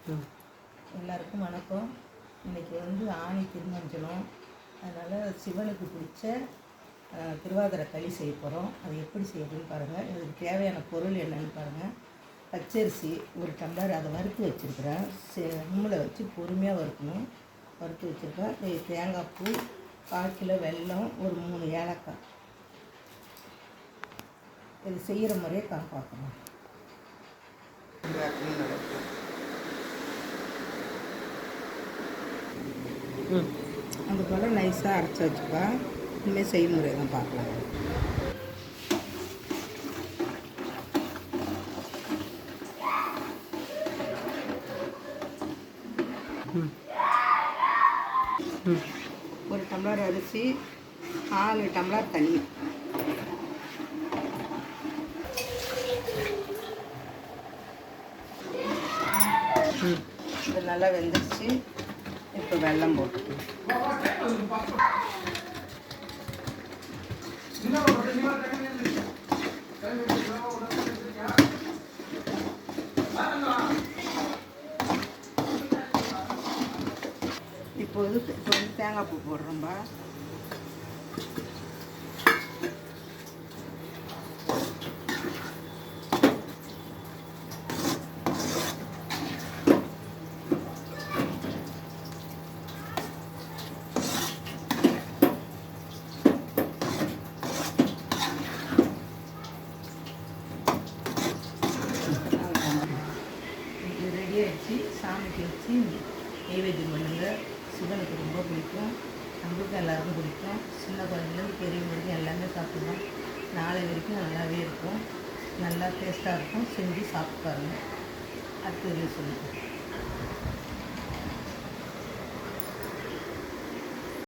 எல்லாருக்கும் வணக்கம். இன்றைக்கி வந்து ஆணி திருமஞ்சனம், அதனால் சிவனுக்கு பிடிச்ச திருவாதிரை களி செய்ய போகிறோம். அது எப்படி செய்யறதுன்னு பாருங்கள். இதுக்கு தேவையான பொருள் என்னென்னு பாருங்கள். பச்சரிசி 1 டம்ளர், அதை வறுத்து வச்சுருக்கிறேன். சிம்மில் வச்சு பொறுமையாக வறுக்கணும். வறுத்து வச்சுருக்கேன். தேங்காய் பூ, 1/4 கிலோ வெல்லம், ஒரு 3 ஏலக்காய். இது செய்கிற முறையை பார்க்கணும். அது போல் நைஸாக அரைச்சி வச்சுப்பா. இனிமேல் செய்முறை தான் பார்க்கலாம். ஒரு டம்ளர் அரிசி, 4 டம்ளர் தண்ணி. இது நல்லா வெந்துருச்சு. இப்போ வெல்லம் போட்டுக்கணும். இப்போ வந்து தேங்காய் பூ போடுறோம்பா. ரெடி ஆகிடுச்சு. சாமிக்கு வச்சு நெய்வேத்தியம் பண்ணுங்கள். சிவனுக்கு ரொம்ப பிடிக்கும், நம்மளுக்கும் எல்லாருக்கும் பிடிக்கும். சின்ன குழந்தைலேருந்து பெரியவங்க வரைக்கும் எல்லாமே சாப்பிடுவோம். நாளை வரைக்கும் நல்லாவே இருக்கும். நல்லா டேஸ்ட்டாக இருக்கும். செஞ்சு சாப்பிட்டு பாருங்கள். அடுத்தது சொல்லுங்கள்.